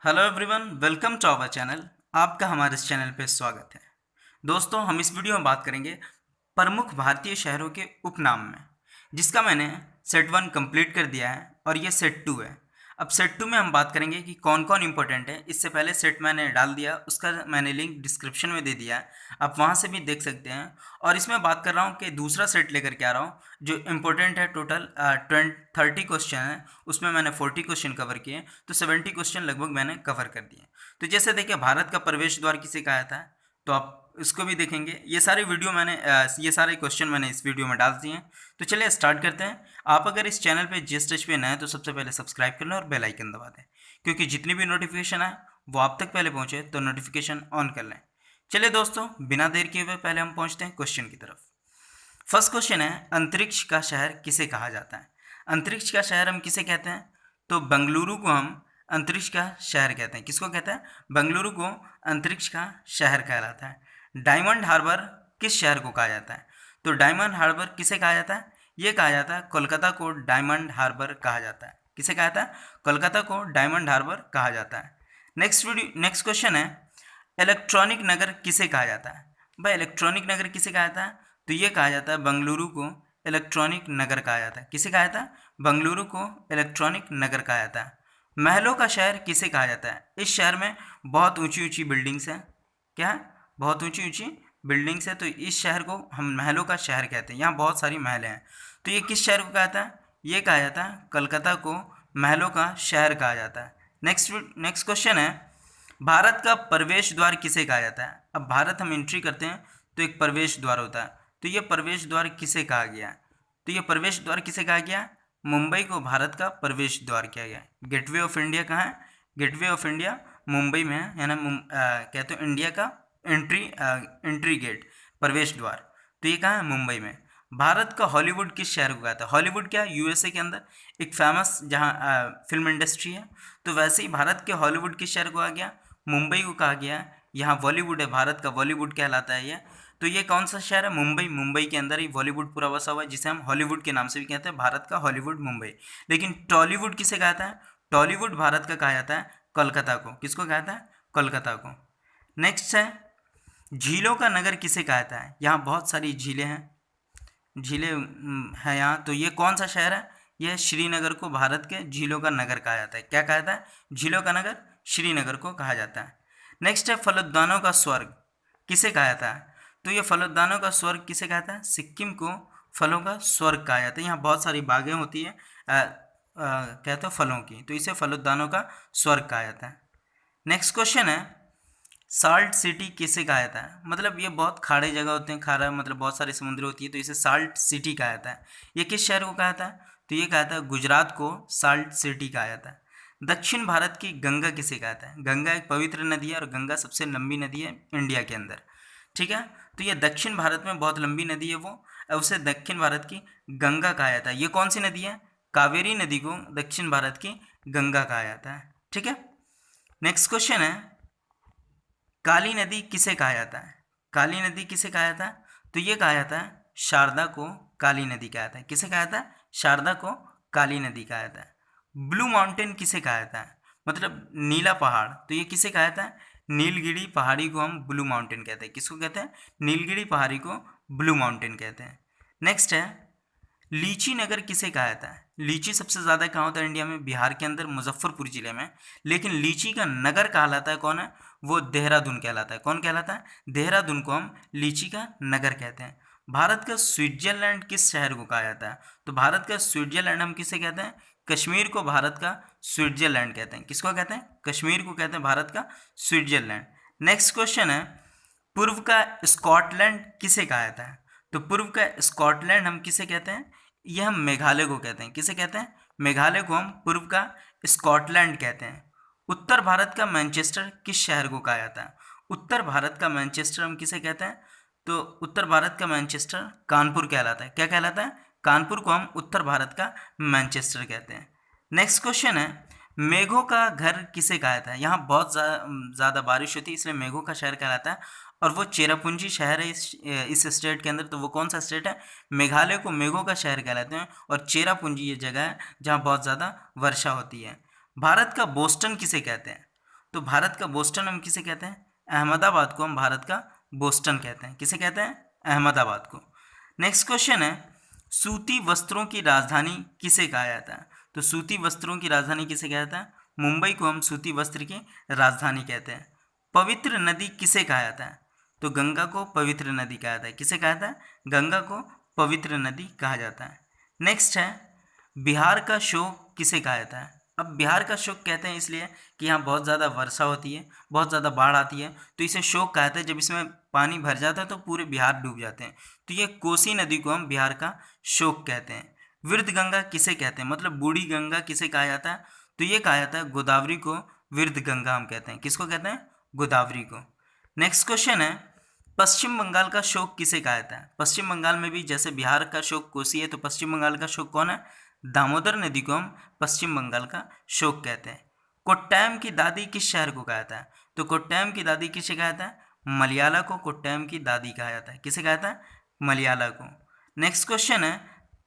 Hello everyone, welcome to our channel. आपका हमारे इस चैनल पे स्वागत है। दोस्तों, हम इस वीडियो में बात करेंगे प्रमुख भारतीय शहरों के उपनाम में, जिसका मैंने सेट वन कंप्लीट कर दिया है और ये सेट टू है। अब सेट टू में हम बात करेंगे कि कौन कौन इंपॉर्टेंट है। इससे पहले सेट मैंने डाल दिया, उसका मैंने लिंक डिस्क्रिप्शन में दे दिया है, आप वहाँ से भी देख सकते हैं। और इसमें बात कर रहा हूँ कि दूसरा सेट लेकर के आ रहा हूँ जो इम्पोर्टेंट है। टोटल 30 क्वेश्चन है, उसमें मैंने 40 क्वेश्चन कवर किए, तो 70 क्वेश्चन लगभग मैंने कवर कर दिए। तो जैसे देखिए, भारत का प्रवेश द्वार किसे कहा जाता है, तो आप इसको भी देखेंगे। ये सारे वीडियो मैंने ये सारे क्वेश्चन मैंने इस वीडियो में डाल दिए हैं। तो चलिए स्टार्ट करते हैं। आप अगर इस चैनल पे जिस टच पे नए हैं तो सबसे पहले सब्सक्राइब कर लें और बेल आइकन दबा दें, क्योंकि जितनी भी नोटिफिकेशन आए वो आप तक पहले पहुंचे, तो नोटिफिकेशन ऑन कर लें। चलिए दोस्तों, बिना देर किए हुए पहले हम पहुंचते हैं क्वेश्चन की तरफ। फर्स्ट क्वेश्चन है, अंतरिक्ष का शहर किसे कहा जाता है? अंतरिक्ष का शहर हम किसे कहते हैं? तो बेंगलुरु को हम अंतरिक्ष का शहर कहते हैं। किसको कहते हैं? बेंगलुरु को अंतरिक्ष का शहर कहलाता है। डायमंड हार्बर किस शहर को कहा जाता है? तो डायमंड हार्बर किसे कहा जाता है? ये कहा जाता है कोलकाता को डायमंड हार्बर कहा जाता है। किसे कहा जाता है? कोलकाता को डायमंड हार्बर कहा जाता है। नेक्स्ट क्वेश्चन है, इलेक्ट्रॉनिक नगर किसे कहा जाता है? भाई, इलेक्ट्रॉनिक नगर किसे कहा जाता है? तो ये कहा जाता है बेंगलुरु को इलेक्ट्रॉनिक नगर कहा जाता है। किसे कहा जाता है? बेंगलुरु को इलेक्ट्रॉनिक नगर कहा जाता है। महलों का शहर किसे कहा जाता है? इस शहर में बहुत ऊंची ऊंची बिल्डिंग्स हैं। क्या है? बहुत ऊंची ऊंची बिल्डिंग्स है, तो इस शहर को हम महलों का शहर कहते हैं। यहाँ बहुत सारी महलें हैं। तो ये किस शहर को कहा जाता है? ये कहा जाता है कलकत्ता को महलों का शहर कहा जाता है। नेक्स्ट क्वेश्चन है, भारत का प्रवेश द्वार किसे कहा जाता है? अब भारत हम एंट्री करते हैं तो एक प्रवेश द्वार होता है, तो ये प्रवेश द्वार किसे कहा गया? तो ये प्रवेश द्वार किसे कहा गया? मुंबई को भारत का प्रवेश द्वार किया गया। गेटवे ऑफ इंडिया कहाँ है? गेटवे ऑफ इंडिया मुंबई में है, यानी कहते हैं इंडिया का एंट्री गेट, प्रवेश द्वार। तो ये कहाँ है? मुंबई में। भारत का हॉलीवुड किस शहर को कहता है? हॉलीवुड क्या है? यूएसए के अंदर एक फेमस जहाँ फिल्म इंडस्ट्री है। तो वैसे ही भारत के हॉलीवुड किस शहर को आ गया? मुंबई को कहा गया है। यहाँ बॉलीवुड है, भारत का बॉलीवुड कहलाता है ये। तो ये कौन सा शहर है? मुंबई। मुंबई के अंदर ही बॉलीवुड पूरा बसा हुआ है, जिसे हम हॉलीवुड के नाम से भी कहते हैं। भारत का हॉलीवुड मुंबई। लेकिन टॉलीवुड किसे कहता है? टॉलीवुड भारत का कहा जाता है कोलकाता को। किसको कहता है? कोलकाता को। नेक्स्ट है, झीलों का नगर किसे कहता है? यहाँ बहुत सारी झीलें हैं, झीलें हैं यहाँ। तो ये कौन सा शहर है? यह श्रीनगर को भारत के झीलों का नगर कहा जाता है। क्या कहा जाता है? झीलों का नगर श्रीनगर को कहा जाता है। नेक्स्ट है, फलोद्यानों का स्वर्ग किसे कहा जाता है? तो ये फलोद्यानों का स्वर्ग किसे कहता है? सिक्किम को फलों का स्वर्ग कहा जाता है। यहाँ बहुत सारी बागें होती है कहते हैं फलों की, तो इसे फलोद्यानों का स्वर्ग कहा जाता है। नेक्स्ट क्वेश्चन है, साल्ट सिटी किसे कहा जाता है? मतलब ये बहुत खाड़े जगह होते हैं, खारा मतलब बहुत सारी समुद्र होती है, तो इसे साल्ट सिटी कहा जाता है। ये किस शहर को कहा जाता है? तो ये कहा जाता है गुजरात को साल्ट सिटी कहा जाता है। दक्षिण भारत की गंगा किसे कहा जाता है? गंगा एक पवित्र नदी है और गंगा सबसे लंबी नदी है इंडिया के अंदर। ठीक है, तो ये दक्षिण भारत में बहुत लंबी नदी है वो, उसे दक्षिण भारत की गंगा कहा जाता है। ये कौन सी नदी है? कावेरी नदी को दक्षिण भारत की गंगा कहा जाता है। ठीक है, नेक्स्ट क्वेश्चन है, काली नदी किसे कहा जाता है? काली नदी किसे कहा जाता है? तो ये कहा जाता है शारदा को काली नदी कहा जाता है। किसे कहा जाता है? शारदा को काली नदी कहा जाता है। ब्लू माउंटेन किसे कहा जाता है? मतलब नीला पहाड़, तो ये किसे कहा जाता है? नीलगिरी पहाड़ी को हम ब्लू माउंटेन कहते हैं। किसको कहते हैं? नीलगिरी पहाड़ी को ब्लू माउंटेन कहते हैं। नेक्स्ट है, लीची नगर किसे कहा जाता है? लीची सबसे ज़्यादा कहाँ होता है इंडिया में? बिहार के अंदर मुजफ्फरपुर जिले में। लेकिन लीची का नगर कहलाता है कौन है? वो देहरादून कहलाता है। कौन कहलाता है? देहरादून को हम लीची का नगर कहते हैं। भारत का स्विट्जरलैंड किस शहर को कहा जाता है? तो भारत का स्विट्जरलैंड हम किसे कहते हैं? कश्मीर को भारत का स्विट्जरलैंड कहते हैं। किसको कहते हैं? कश्मीर को कहते हैं भारत का स्विट्जरलैंड। नेक्स्ट क्वेश्चन है, पूर्व का स्कॉटलैंड किसे कहा जाता है? तो पूर्व का स्कॉटलैंड हम किसे कहते हैं? ये हम मेघालय को कहते हैं। किसे कहते हैं? मेघालय को हम पूर्व का स्कॉटलैंड कहते हैं। उत्तर भारत का मैनचेस्टर किस शहर को कहा जाता है? उत्तर भारत का मैनचेस्टर हम किसे कहते हैं? तो उत्तर भारत का मैनचेस्टर कानपुर कहलाता है। क्या कहलाता है? कानपुर को हम उत्तर भारत का मैनचेस्टर कहते हैं। नेक्स्ट क्वेश्चन है, मेघों का घर किसे कहा जाता है? यहाँ बहुत ज़्यादा बारिश होती है, इसलिए मेघों का शहर कहलाता है। और वो चेरापूंजी शहर है इस स्टेट के अंदर। तो वो कौन सा स्टेट है? मेघालय को मेघों का शहर कहलाते हैं, और चेरापूंजी ये जगह है जहाँ बहुत ज़्यादा वर्षा होती है। भारत का बोस्टन किसे कहते हैं? तो भारत का बोस्टन हम किसे कहते हैं? अहमदाबाद को हम भारत का बोस्टन कहते हैं। किसे कहते हैं? अहमदाबाद को। नेक्स्ट क्वेश्चन है, सूती वस्त्रों की राजधानी किसे कहा जाता है? तो सूती वस्त्रों की राजधानी किसे कहा जाता है? मुंबई को हम सूती वस्त्र की राजधानी कहते हैं। पवित्र नदी किसे कहा जाता है? तो गंगा को पवित्र नदी कहा जाता है। किसे कहा जाता है? गंगा को पवित्र नदी कहा जाता है। नेक्स्ट है, बिहार का शोक किसे कहा जाता है? अब बिहार का शोक कहते हैं इसलिए कि यहाँ बहुत ज़्यादा वर्षा होती है, बहुत ज़्यादा बाढ़ आती है, तो इसे शोक कहा जाता है। जब इसमें पानी भर जाता है तो पूरे बिहार डूब जाते हैं, तो ये कोसी नदी को हम बिहार का शोक कहते हैं। वृद्ध गंगा किसे कहते हैं? मतलब बूढ़ी गंगा किसे कहा जाता है? तो ये कहा जाता है गोदावरी को वृद्ध गंगा हम कहते हैं। किसको कहते हैं? गोदावरी को। नेक्स्ट क्वेश्चन है, पश्चिम बंगाल का शोक किसे कहा जाता है? पश्चिम बंगाल में भी जैसे बिहार का शोक कोसी है, तो पश्चिम बंगाल का शोक कौन है? दामोदर नदी को हम पश्चिम बंगाल का शोक कहते हैं। कोट्टायम की दादी किस शहर को कहा जाता है? तो कोट्टायम की दादी किसे कहा जाता है? मलयाला को कोट्टायम की दादी कहा जाता है। किसे कहा जाता है? मलयाला को। नेक्स्ट क्वेश्चन है,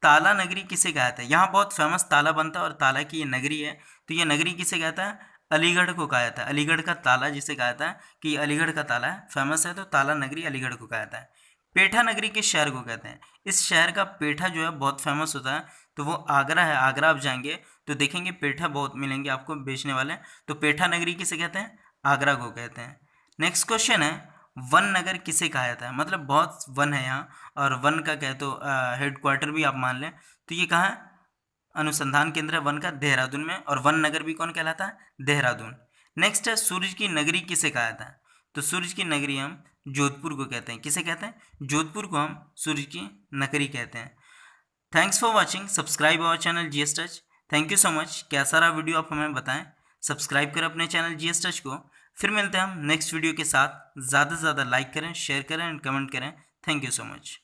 ताला नगरी किसे कहा जाता है? यहाँ बहुत फेमस ताला बनता है और ताला की ये नगरी है, तो ये नगरी किसे कहता है? अलीगढ़ को कहा जाता है। अलीगढ़ का ताला जिसे कहा जाता है कि अलीगढ़ का ताला है, फेमस है, तो ताला नगरी अलीगढ़ को कहा जाता है। पेठा नगरी किस शहर को कहते हैं? इस शहर का पेठा जो है बहुत फेमस होता है, तो वो आगरा है। आगरा आप जाएंगे तो देखेंगे पेठा बहुत मिलेंगे आपको बेचने वाले, तो पेठा नगरी किसे कहते हैं? आगरा को कहते हैं। नेक्स्ट क्वेश्चन है, वन नगर किसे कहा जाता है? मतलब बहुत वन है यहाँ, और वन का कहे तो हेडक्वार्टर भी आप मान लें, तो ये कहाँ है? अनुसंधान केंद्र है वन का देहरादून में, और वन नगर भी कौन कहलाता है? देहरादून। नेक्स्ट है, सूरज की नगरी किसे कहा जाता है? तो सूरज की नगरी हम जोधपुर को कहते हैं। किसे कहते हैं? जोधपुर को हम सूरज की नगरी कहते हैं। Thanks for watching, subscribe our channel GS touch. Thank you so much. कैसा रहा वीडियो आप हमें बताएं, सब्सक्राइब करें अपने चैनल जीएस टच को। फिर मिलते हैं हम नेक्स्ट वीडियो के साथ। ज़्यादा से ज़्यादा लाइक करें, शेयर करें एंड कमेंट करें। Thank you so much.